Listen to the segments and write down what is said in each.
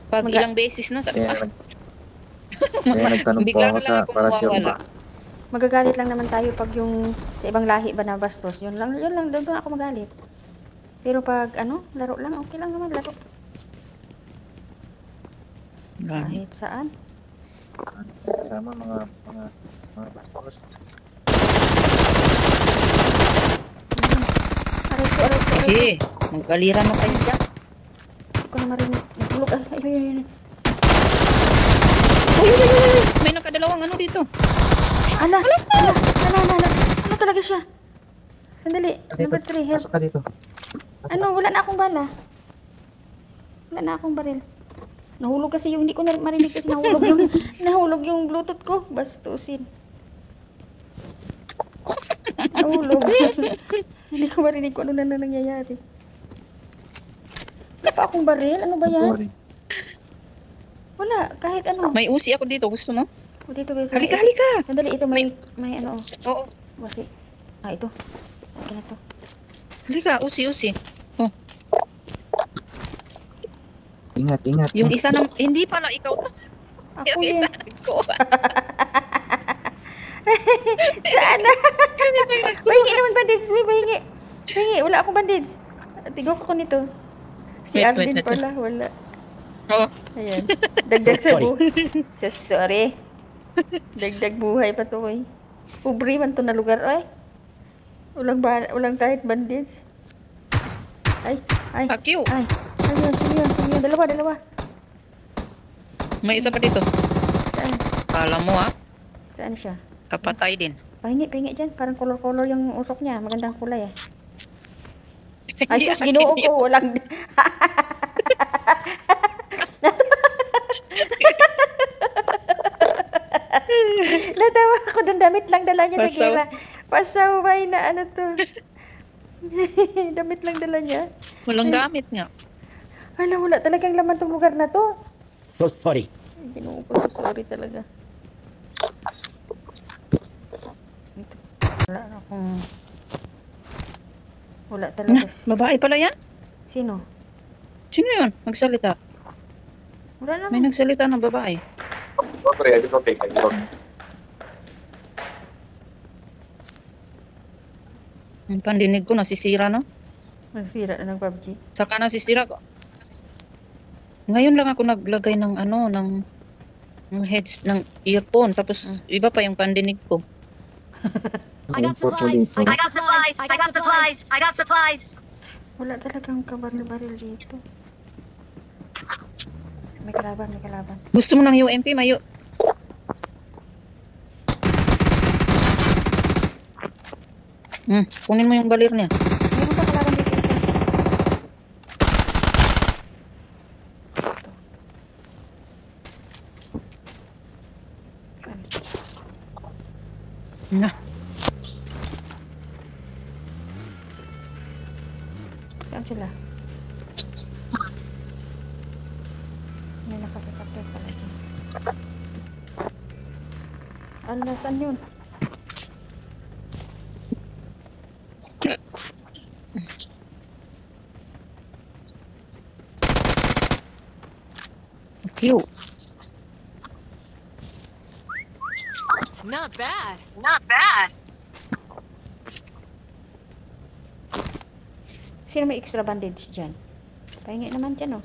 Pag ilang beses na, sabi Kaya nagtanong po bigla ako na lang ako para sure mawawala. ba. Magagalit lang naman tayo pag yung sa ibang lahi ba na bastos. Yun lang, doon ako magalit. Pero pag ano, laro lang, okay lang naman, laro. Kahit saan. Kasama mga bastos. Aray ko. Okay, magkalira mo kayo dyan. Hindi ko na marinig. Nagulog. Ay. Uy! May nakadalawang ano dito. Ala. Ano talaga siya? Sandali. Number 3, help. Pasok ka dito. Ano, wala na akong bala. Wala na akong baril. Nahulog kasi yung, hindi ko na marinig kasi nahulog yung bluetooth ko. Bastusin. Nahulog. Hindi ko marinig kung ano na nangyayari. Wala pa akong baril? Ano ba yan? Wala, kahit ano. May usi ako dito, gusto mo? O, dito guys. Halika! Sandali, ito may ano. Oo. Wasi. Ito. Okay na to. Halika, usi. Oh. Ingat. Yung isa na, hindi pala ikaw to. Ako Yung yan. isa ko. Saan na? Bahingi naman bandage. Bahingi. Wala akong bandage. Tigok ako nito. Si Arvin pala. Wala. Oo. Ayan. Dagdag sa buhay. Sorry. Dagdag buhay pa to eh. Pobre man to na lugar. Ay. Walang kahit bandage. Ay. Fuck you. Ay. Sino yun? Dalawa. May isa pa dito. Saan? Kala mo Saan siya? kapatay din. Pahingi dyan. Parang color yung usok niya. Magandang kulay eh. Ay, sus, ginoo ko. Walang... Natawa ako dun. Damit lang dala niya sa gira. Pasaway na ano to. Damit lang dala niya. Walang gamit nga. Wala talagang laman tong lugar na to. So sorry. Ginoo ko. Sorry talaga. Wala na akong... Wala talaga. Babae pala yan? Sino? Sino yun? Magsalita. Wala naman. May nagsalita ng babae. Yung pandinig ko nasisira, no? Nagsira na ng PUBG. Saka nasisira ko. Ngayon lang ako naglagay ng ano, ng heads, ng earphone. Tapos iba pa yung pandinig ko. I got supplies. Wala talagang kabaril-baril dito. May kalaban. Gusto mo ng UMP? Mayo. Kunin mo yung balir niya. Mayroon pa kalaban dito isa. Na. Saan sila? May nakasasakyan pala dyan. Ala, saan yun? Cute. Not bad. Sino may extra bandage dyan? Pahingi naman dyan, oh.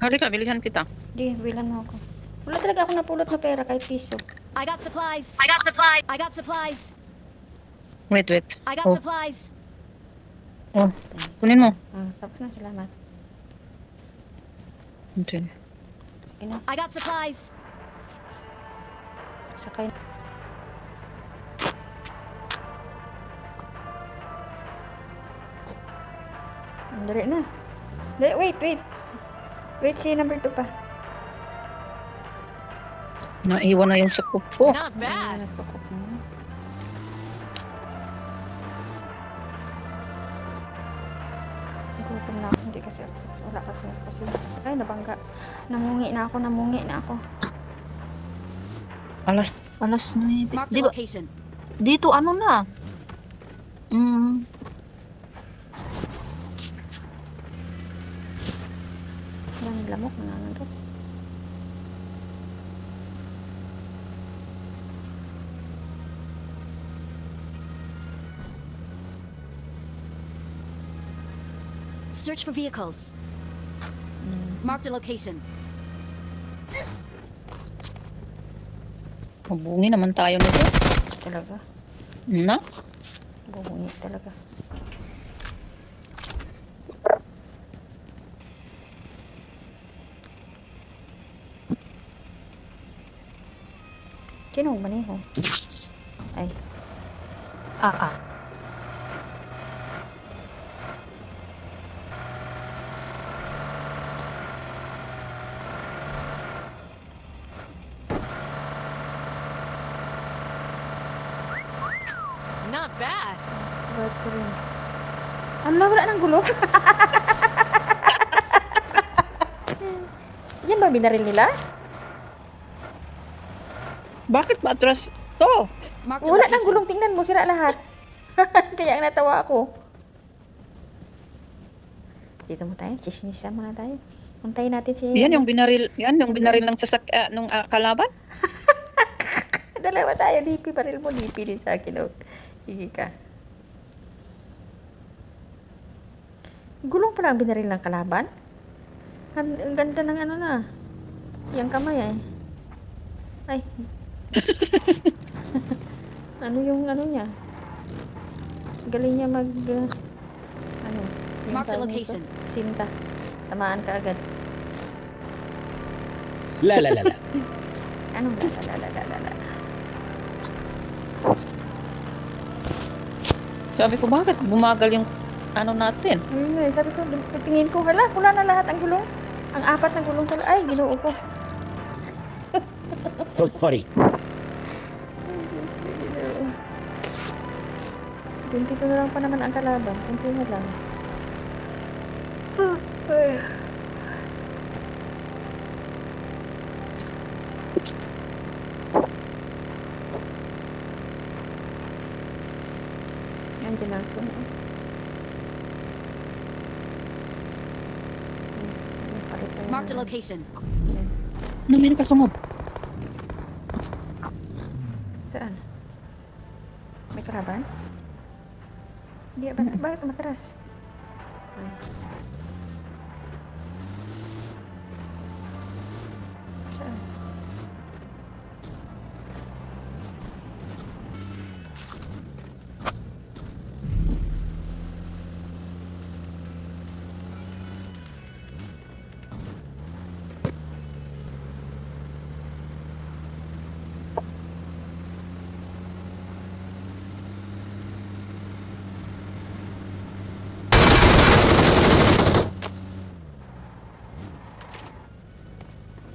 Halika, bilihan kita. Di, bilan mo ako. Wala talaga ako napulot na pera kahit piso. I got supplies. Wait. I got Oh. supplies. Oh, kunin mo. Tapos na, salamat. Okay. Ina, I got supplies. sakay. Dali na. Wait. Wait, si number 2 pa. Naiwan na yung sakop ko. Not bad. Nasukot na. Gutom na ako. Hindi kasi ako. Wala kasi. Ay, nabangga. Namungi na ako. Alas 9. Mark Di the ba, location. dito ano na? Yan, lamok, nangangarap. Search for vehicles. Marked a location. Mabungi naman tayo nito. Talaga. Na? Bubungit talaga. Kinong maniho? Ay. Ah. Not bad. Bad ko rin. Ano, wala ng gulong? Yan ba binaril nila? Bakit ba atras to? Marked a Wala ng location. gulong, tingnan mo, sira lahat. Kaya natawa ako. Dito mo tayo, chismisan muna tayo. Puntayin natin si... Yan yung binaril ng nung kalaban? Dalawa tayo, DP, baril mo, DP din sa akin. Oh. Higi ka. Gulong pala ang binaril ng kalaban. Ang ganda ng ano na. Yang kamay ay. Ay. Ano yung ano niya? Galing niya mag... ano? yung Mark the tawag nito? location. Sinta. Tamaan ka agad. لا لا لا لا Anong la. Sabi ko, bakit bumagal yung ano natin? Sabi ko, tingin ko, hala, wala na lahat ang gulong. Ang apat na gulong pala. Ay, ginoo ko. so sorry 22 na lang pa naman ang kalaban. Kunti na lang. Yan, Jenalson. Marked a location. Ano may nakasungod? Saan? May kalaban? Hindi, bakit matras? Saan?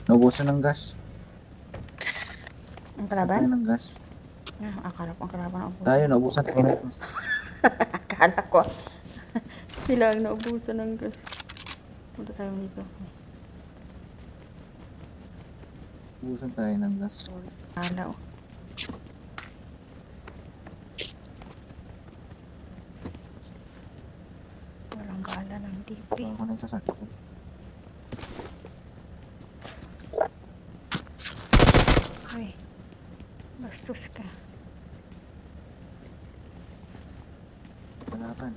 Naubusan ng gas. Ang Tayo kalaban? ng gas. Akala ko ang kalaban ang ubusan. Tayo, naubusan tayo ng gas. Akala ko. Sila ang naubusan ng gas. Punta tayo dito. Naubusan tayo ng gas. Akala ko. Walang bala ng DP. Ako na yung sasakyan. Ay, bastos ka. Kalaban.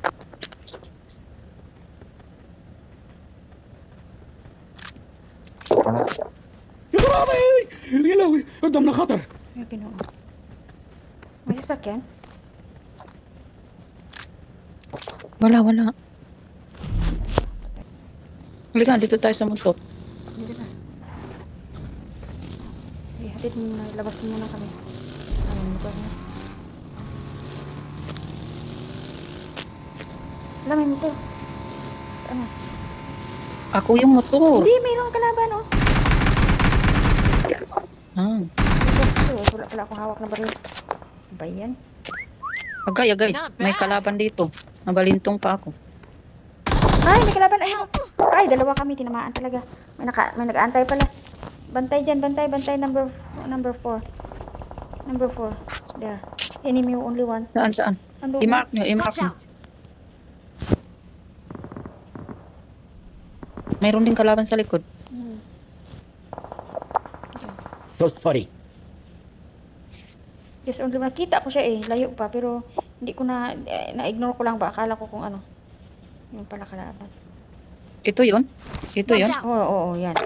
يا خرابي يا لهوي قدامنا خطر Ay, ginoo. May sasakyan? Wala. Halika, dito tayo sa motor. Dito na. Ay, hatid mo muna. Labas mo muna kami. Ano, motor na. Wala, may motor. Saan na? Ako yung motor. Hindi, mayroong kalaban, oh. Ah. Wala pala akong hawak na baril. Ba yan? Agay. Not May bad. kalaban dito. Nabalintong pa ako. Ay, may kalaban. Ay, dalawa kami. Tinamaan talaga. May nag-aantay pala. Bantay dyan, bantay number 4. Number 4. There. Enemy only one. Saan? Ando. I-mark nyo. Watch out. mayroon din kalaban sa likod. Hmm. So sorry. Yes, on nakita ko siya eh, layo pa, pero hindi ko na-ignore ko lang ba, akala ko kung ano. Yung pala kalaban. Ito yun? Ito Watch yun? out. Oo, yan.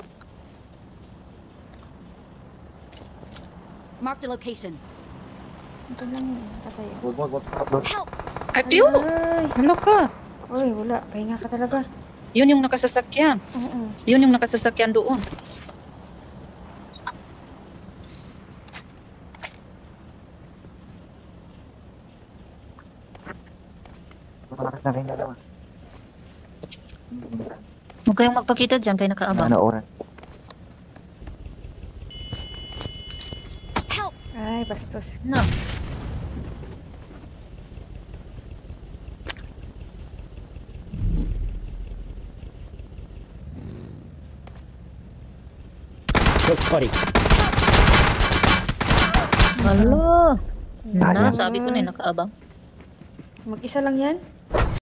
Marked a location. Ito lang yun, tatay. Wag. Help! Ay, tiyo! Ay, Hala ka! uy, wala, pahinga ka talaga. Yun yung nakasasakyan. Oo. Yun yung nakasasakyan doon. Malakas na rin na naman. Huwag kayong magpakita dyan kay nakaabang. Ano oras? Help! Ay, bastos. Na. So sorry. Hala. Ay, Na, sabi ko na nakaabang. Mag-isa lang yan?